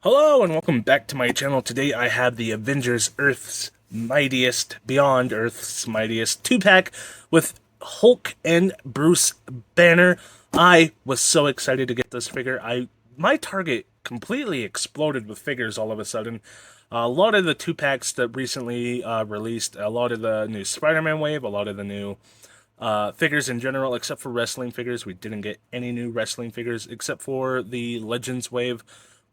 Hello and welcome back to my channel. Today I have the Avengers Earth's Mightiest, Beyond Earth's Mightiest 2-pack with Hulk and Bruce Banner. I was so excited to get this figure. My Target completely exploded with figures all of a sudden. A lot of the 2-packs that recently released, a lot of the new Spider-Man wave, a lot of the new figures in general, except for wrestling figures. We didn't get any new wrestling figures except for the Legends wave,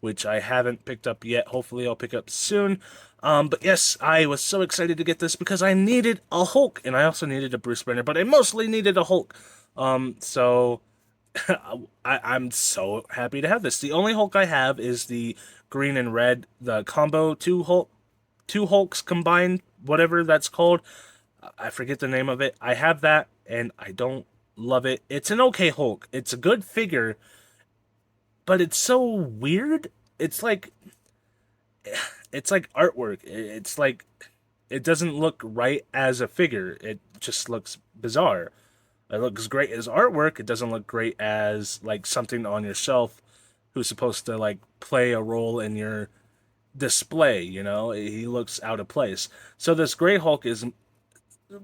which I haven't picked up yet. Hopefully, I'll pick up soon. But yes, I was so excited to get this because I needed a Hulk and I also needed a Bruce Banner, but I mostly needed a Hulk. So I'm so happy to have this. The only Hulk I have is the green and red, the combo two Hulks combined, whatever that's called. I forget the name of it. I have that, and I don't love it. It's an okay Hulk. It's a good figure, but it's so weird. It's like it's like artwork. It's like it doesn't look right as a figure. It just looks bizarre. It looks great as artwork. It doesn't look great as like something on your shelf who's supposed to like play a role in your display, you know? He looks out of place. So this Gray Hulk is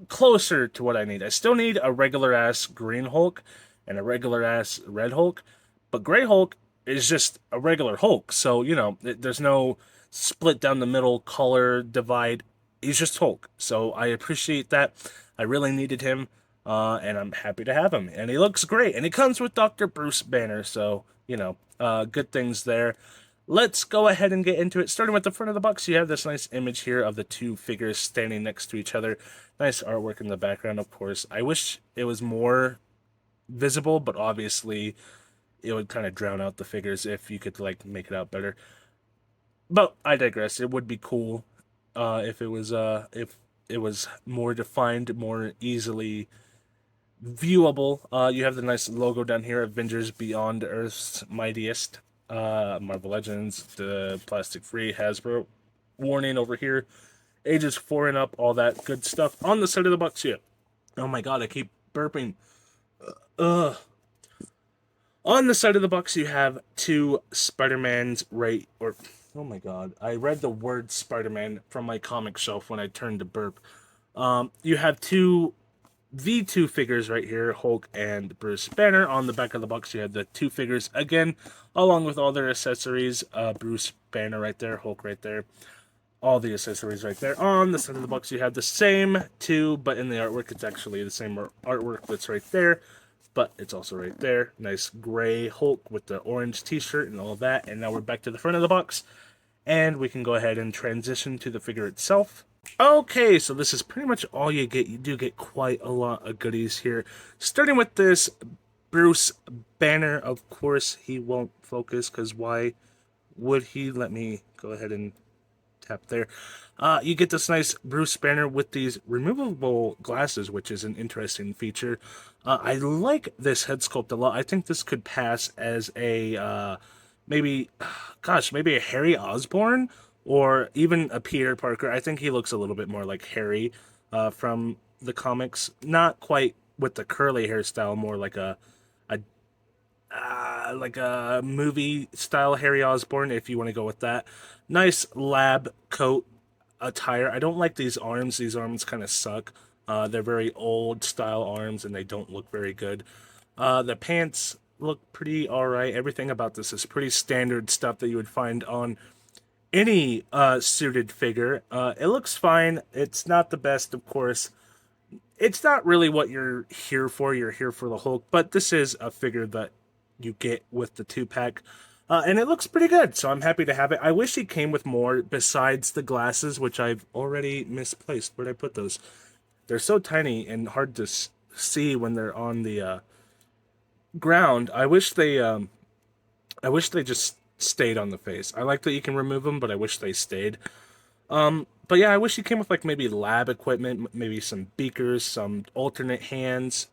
closer to what I need. I still need a regular ass Green Hulk and a regular ass Red Hulk, but Gray Hulk is just a regular Hulk. So, you know, there's no split down the middle color divide. He's just Hulk. So I appreciate that. I really needed him, and I'm happy to have him. And he looks great. And he comes with Dr. Bruce Banner. So, you know, good things there. Let's go ahead and get into it. Starting with the front of the box, you have this nice image here of the two figures standing next to each other. Nice artwork in the background, of course. I wish it was more visible, but obviously it would kind of drown out the figures if you could like make it out better. But I digress. It would be cool if it was more defined, more easily viewable. You have the nice logo down here, Avengers Beyond Earth's Mightiest. Marvel Legends, the plastic free Hasbro warning over here. Ages 4 and up, all that good stuff. On the side of the box, yeah. Oh my god, I keep burping. Ugh. On the side of the box, you have two Spider-Mans oh my god, I read the word Spider-Man from my comic shelf when I turned to burp. You have two V2 figures right here, Hulk and Bruce Banner. On the back of the box, you have the two figures again, along with all their accessories. Bruce Banner right there, Hulk right there. All the accessories right there. On the side of the box, you have the same two, but in the artwork, it's actually the same artwork that's right there, but it's also right there. Nice gray Hulk with the orange t-shirt and all that. And now we're back to the front of the box, and we can go ahead and transition to the figure itself. Okay, so this is pretty much all you get. You do get quite a lot of goodies here. Starting with this Bruce Banner. Of course, he won't focus, because why would he? Let me go ahead and tap there. You get this nice Bruce Banner with these removable glasses, which is an interesting feature. I like this head sculpt a lot. I think this could pass as a maybe, maybe a Harry Osborn or even a Peter Parker. I think he looks a little bit more like Harry from the comics. Not quite with the curly hairstyle, more a like a movie style Harry Osborn, if you want to go with that. Nice lab coat attire. I don't like these arms. These arms kind of suck. They're very old style arms and they don't look very good. The pants look pretty alright. Everything about this is pretty standard stuff that you would find on any suited figure. It looks fine. It's not the best, of course. It's not really what you're here for. You're here for the Hulk, but this is a figure that you get with the 2-pack. And it looks pretty good, so I'm happy to have it. I wish it came with more besides the glasses, which I've already misplaced. Where'd I put those? They're so tiny and hard to see when they're on the ground. I wish they just stayed on the face. I like that you can remove them, but I wish they stayed. But yeah, I wish he came with like maybe lab equipment, maybe some beakers, some alternate hands.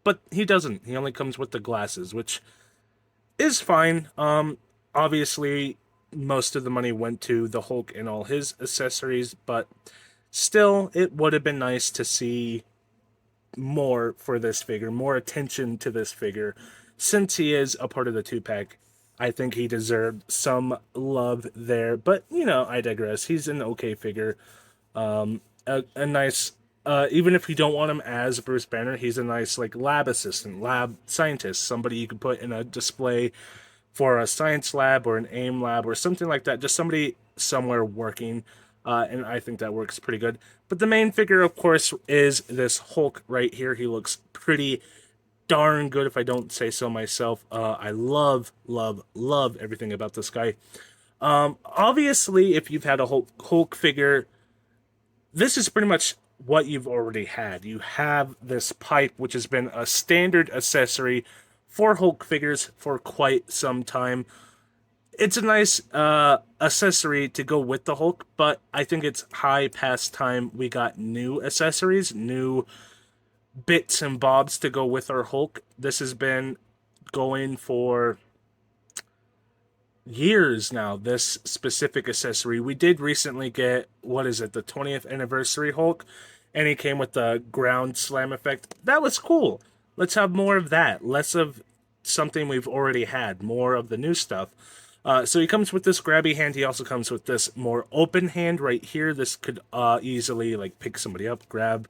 But he doesn't. He only comes with the glasses, which is fine. Obviously, most of the money went to the Hulk and all his accessories, but still, it would have been nice to see more for this figure, more attention to this figure, since he is a part of the 2-pack. I think he deserved some love there, but you know, I digress. He's an okay figure. A nice, even if you don't want him as Bruce Banner, he's a nice like lab assistant, lab scientist, somebody you can put in a display for a science lab or an AIM lab or something like that. Just somebody somewhere working, and I think that works pretty good. But the main figure, of course, is this Hulk right here. He looks pretty darn good, if I don't say so myself. I love, love, love everything about this guy. Obviously, if you've had a Hulk figure, this is pretty much what you've already had. You have this pipe, which has been a standard accessory for Hulk figures for quite some time. It's a nice accessory to go with the Hulk, but I think it's high past time we got new accessories, new bits and bobs to go with our Hulk. This has been going for years now, this specific accessory. We did recently get, what is it, the 20th anniversary Hulk, and he came with the ground slam effect. That was cool. Let's have more of that. Less of something we've already had, more of the new stuff. So he comes with this grabby hand. He also comes with this more open hand right here. This could easily like pick somebody up, grab,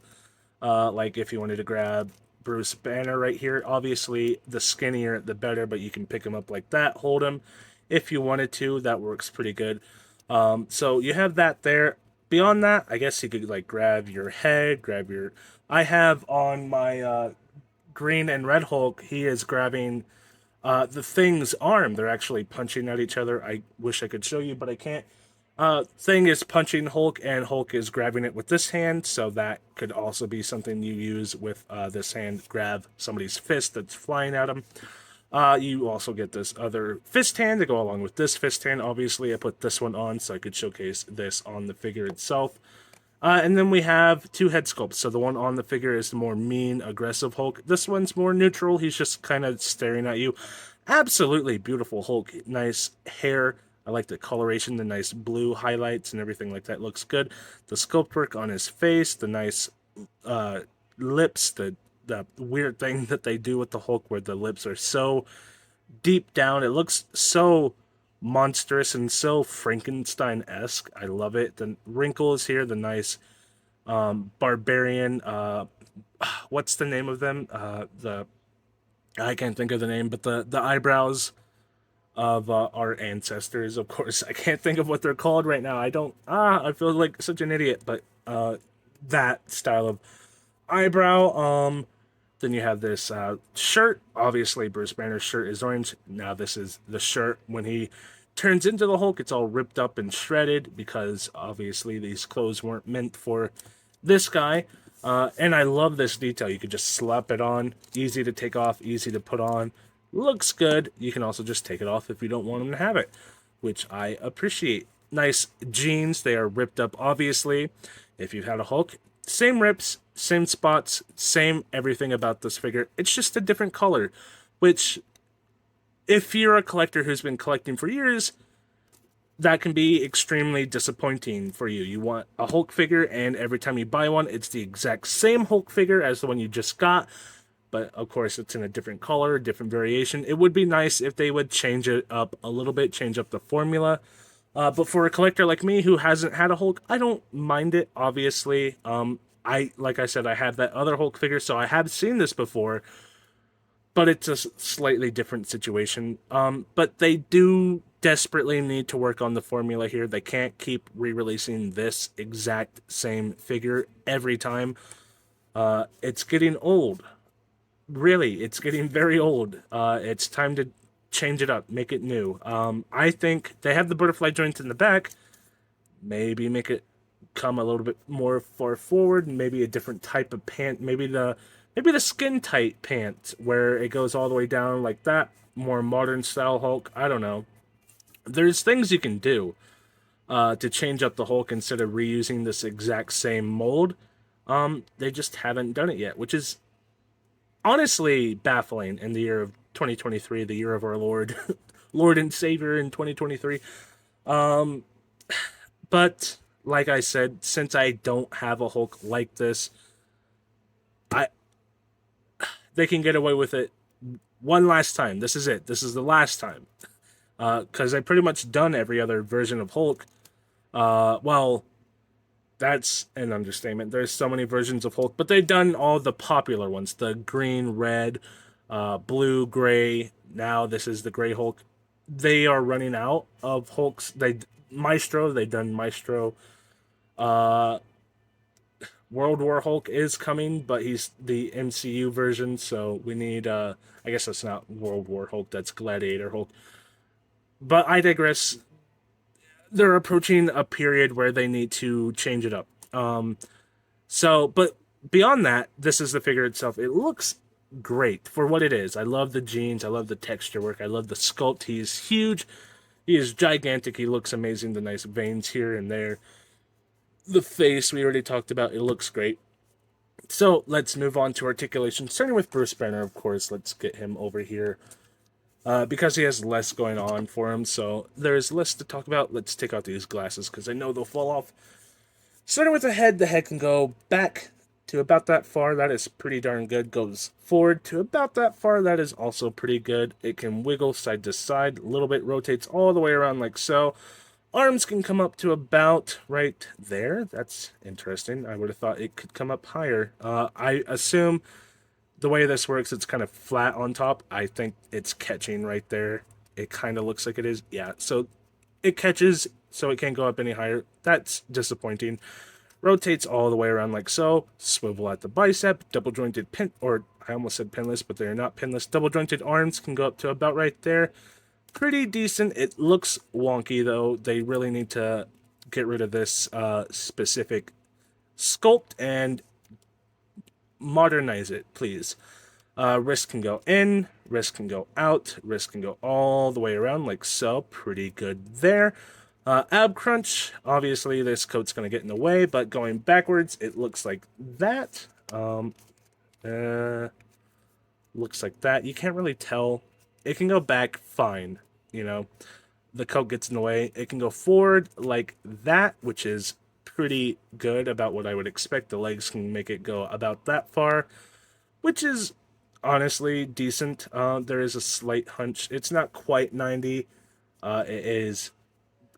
like if you wanted to grab Bruce Banner right here. Obviously, the skinnier the better, but you can pick him up like that, hold him if you wanted to. That works pretty good. So you have that there. Beyond that, I guess you could like grab your head, grab your. I have on my green and red Hulk. He is grabbing the Thing's arm. They're actually punching at each other. I wish I could show you, but I can't. Thing is punching Hulk, and Hulk is grabbing it with this hand, so that could also be something you use with this hand. Grab somebody's fist that's flying at him. You also get this other fist hand to go along with this fist hand. Obviously, I put this one on so I could showcase this on the figure itself. And then we have two head sculpts. So the one on the figure is the more mean, aggressive Hulk. This one's more neutral. He's just kind of staring at you. Absolutely beautiful Hulk. Nice hair. I like the coloration, the nice blue highlights and everything like that. Looks good. The sculpt work on his face, the nice lips, the weird thing that they do with the Hulk where the lips are so deep down. It looks so monstrous and so Frankenstein-esque. I love it. The wrinkles here, the nice barbarian. What's the name of them? The I can't think of the name, but the eyebrows of our ancestors. Of course, I can't think of what they're called right now. I don't. I feel like such an idiot. But that style of eyebrow. Then you have this shirt. Obviously, Bruce Banner's shirt is orange. Now this is the shirt when he turns into the Hulk. It's all ripped up and shredded because obviously these clothes weren't meant for this guy. And I love this detail. You could just slap it on. Easy to take off, easy to put on. Looks good. You can also just take it off if you don't want him to have it, which I appreciate. Nice jeans. They are ripped up, obviously. If you've had a Hulk, same rips, same spots, same everything about this figure. It's just a different color, which, if you're a collector who's been collecting for years, that can be extremely disappointing for you. You want a Hulk figure, and every time you buy one, it's the exact same Hulk figure as the one you just got, but of course it's in a different color, different variation. It would be nice if they would change it up a little bit, change up the formula. But for a collector like me who hasn't had a Hulk, I don't mind it, obviously. Like I said, I had that other Hulk figure, so I have seen this before, but it's a slightly different situation. But they do desperately need to work on the formula here. They can't keep re-releasing this exact same figure every time. It's getting old. Really, it's getting very old. It's time to change it up, make it new. I think they have the butterfly joints in the back. Maybe make it come a little bit more far forward, maybe a different type of pant, maybe the skin tight pant where it goes all the way down like that, more modern style Hulk. I don't know. There's things you can do to change up the Hulk instead of reusing this exact same mold. They just haven't done it yet, which is honestly baffling in the year of 2023, the year of our Lord, Lord and Savior in 2023. But like I said, since I don't have a Hulk like this, they can get away with it one last time. This is it. This is the last time. because they pretty much done every other version of Hulk. Well, that's an understatement. There's so many versions of Hulk, but they've done all the popular ones: the green, red, blue, gray. Now this is the gray Hulk. They are running out of Hulks. Maestro. They've done Maestro. World War Hulk is coming, but he's the MCU version, so we need. I guess that's not World War Hulk. That's Gladiator Hulk. But I digress. They're approaching a period where they need to change it up. But beyond that, this is the figure itself. It looks great for what it is. I love the jeans. I love the texture work. I love the sculpt. He's huge. He is gigantic. He looks amazing. The nice veins here and there. The face we already talked about. It looks great. So let's move on to articulation. Starting with Bruce Banner, of course. Let's get him over here. Because he has less going on for him, so there's less to talk about. Let's take out these glasses because I know they'll fall off. Starting with the head can go back to about that far. That is pretty darn good. Goes forward to about that far. That is also pretty good. It can wiggle side to side a little bit, rotates all the way around like so. Arms can come up to about right there. That's interesting. I would have thought it could come up higher. I assume the way this works, it's kind of flat on top. I think it's catching right there. It kind of looks like it is. Yeah, so it catches, so it can't go up any higher. That's disappointing. Rotates all the way around like so. Swivel at the bicep. Double jointed pin, or I almost said pinless, but they're not pinless. Double jointed arms can go up to about right there. Pretty decent. It looks wonky though. They really need to get rid of this specific sculpt and modernize it, please. Wrist can go in, wrist can go out, wrist can go all the way around like so. Pretty good there. Ab crunch, obviously this coat's going to get in the way, but going backwards, it looks like that. Looks like that. You can't really tell. It can go back fine, you know. The coat gets in the way. It can go forward like that, which is pretty good, about what I would expect. The legs can make it go about that far, which is honestly decent. There is a slight hunch. It's not quite 90. It is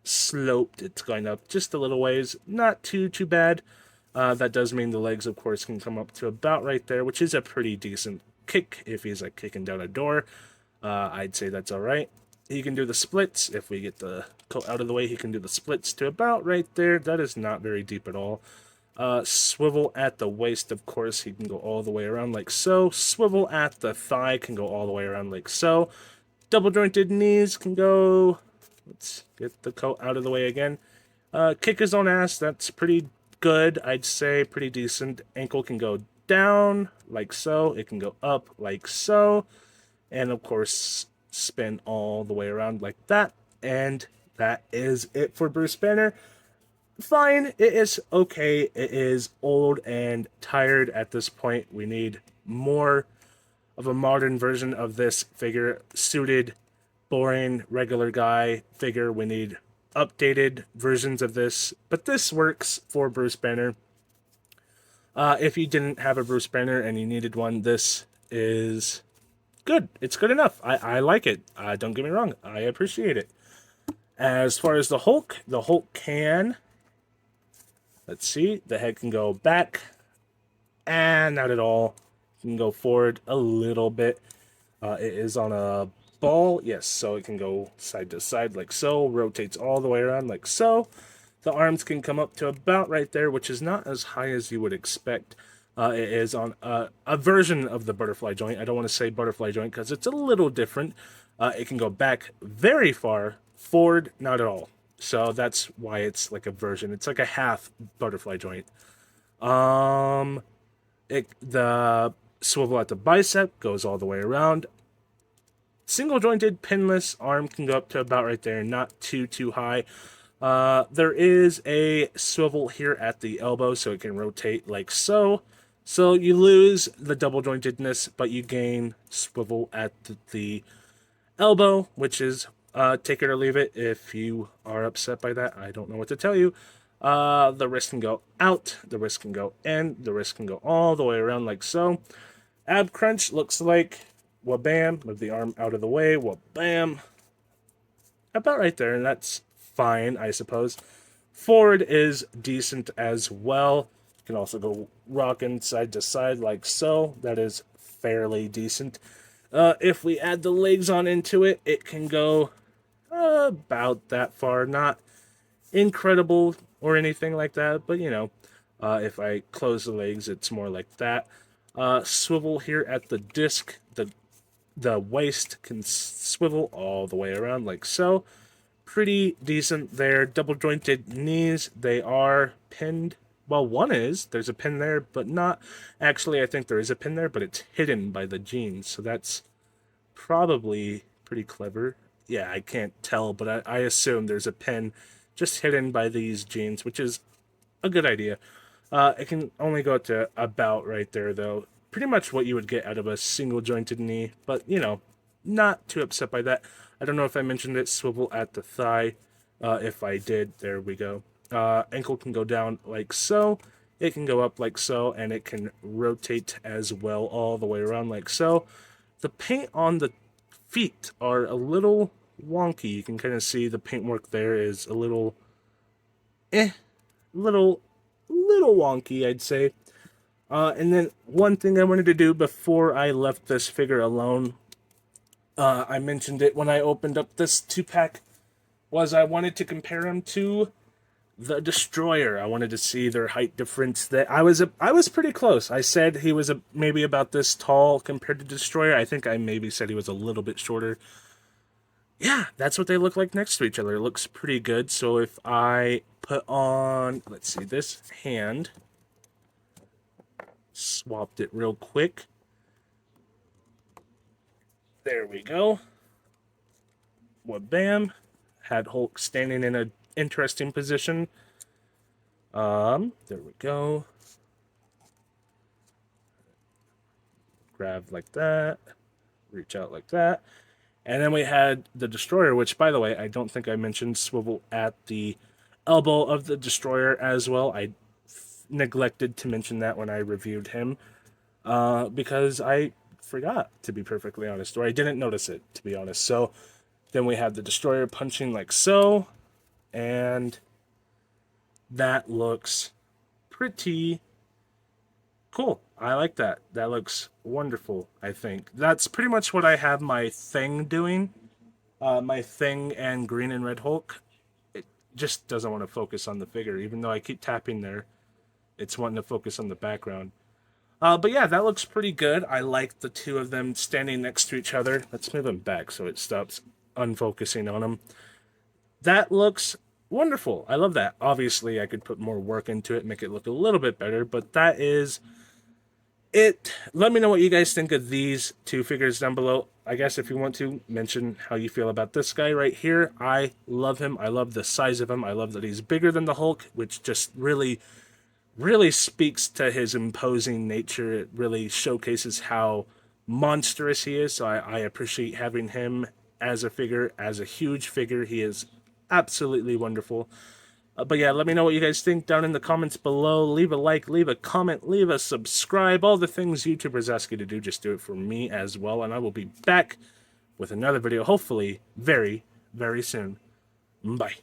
sloped. It's going up just a little ways. Not too bad. That does mean the legs, of course, can come up to about right there, which is a pretty decent kick if he's like kicking down a door. I'd say that's all right. He can do the splits. If we get the coat out of the way, he can do the splits to about right there. That is not very deep at all. Swivel at the waist, of course, he can go all the way around like so. Swivel at the thigh can go all the way around like so. Double jointed knees can go... Let's get the coat out of the way again. Kick his own ass, that's pretty good, I'd say. Pretty decent. Ankle can go down like so. It can go up like so. And, of course, spin all the way around like that. And that is it for Bruce Banner. Fine, it is okay. It is old and tired at this point. We need more of a modern version of this figure. Suited, boring, regular guy figure. We need updated versions of this. But this works for Bruce Banner. If you didn't have a Bruce Banner and you needed one, this is good. It's good enough. I like it. Don't get me wrong. I appreciate it. As far as the Hulk can... Let's see. The head can go back. And not at all. It can go forward a little bit. It is on a ball. Yes, so it can go side to side like so. Rotates all the way around like so. The arms can come up to about right there, which is not as high as you would expect. It is on a version of the butterfly joint. I don't want to say butterfly joint because it's a little different. It can go back very far. Forward, not at all. So that's why it's like a version. It's like a half butterfly joint. The swivel at the bicep goes all the way around. Single jointed, pinless arm can go up to about right there, not too high. There is a swivel here at the elbow, so it can rotate like so. So you lose the double jointedness, but you gain swivel at the elbow, which is take it or leave it. If you are upset by that, I don't know what to tell you. The wrist can go out, the wrist can go in, the wrist can go all the way around like so. Ab crunch looks like wha-bam. Move the arm out of the way, wha-bam. about right there, and that's fine, I suppose. Forward is decent as well. You can also go rocking side to side like so. That is fairly decent. If we add the legs on into it, it can go about that far. Not incredible or anything like that, but if I close the legs, it's more like that. Swivel here at the disc. The waist can swivel all the way around like so. Pretty decent there. Double jointed knees. They are pinned. Well, one is. There's a pin there, but not. Actually, I think there is a pin there, but it's hidden by the jeans. So that's probably pretty clever. Yeah, I can't tell, but I assume there's a pin just hidden by these jeans, which is a good idea. It can only go to about right there, though. Pretty much what you would get out of a single jointed knee, but not too upset by that. I don't know if I mentioned it. Swivel at the thigh. If I did, there we go. Ankle can go down like so. It can go up like so, and it can rotate as well all the way around like so. The paint on the feet are a little wonky. You can kind of see the paintwork there is a little, little wonky, I'd say. And then one thing I wanted to do before I left this figure alone, I mentioned it when I opened up this 2-pack, was I wanted to compare him to the Destroyer. I wanted to see their height difference. That I was pretty close. I said he was maybe about this tall compared to Destroyer. I think I maybe said he was a little bit shorter. Yeah, that's what they look like next to each other. It looks pretty good. So if I put on, let's see, this hand, swapped it real quick. There we go. Well, bam. Had Hulk standing in an interesting position. There we go. Grab like that. Reach out like that. And then we had the Destroyer, which, by the way, I don't think I mentioned swivel at the elbow of the Destroyer as well. I neglected to mention that when I reviewed him because I forgot, to be perfectly honest, or I didn't notice it, to be honest. So then we have the Destroyer punching like so, and that looks pretty cool. I like that. That looks wonderful, I think. That's pretty much what I have my Thing doing. My Thing and Green and Red Hulk. It just doesn't want to focus on the figure, even though I keep tapping there. It's wanting to focus on the background. But yeah, that looks pretty good. I like the two of them standing next to each other. Let's move them back so it stops unfocusing on them. That looks wonderful. I love that. Obviously, I could put more work into it, make it look a little bit better, but that is it. Let me know what you guys think of these two figures down below. I guess if you want to, mention how you feel about this guy right here. I love him. I love the size of him. I love that he's bigger than the Hulk, which just really speaks to his imposing nature. It really showcases how monstrous he is. So I appreciate having him as a figure, as a huge figure. He is absolutely wonderful. But yeah, let me know what you guys think down in the comments below. Leave a like, leave a comment, leave a subscribe. All the things YouTubers ask you to do, just do it for me as well. And I will be back with another video, hopefully very, very soon. Bye.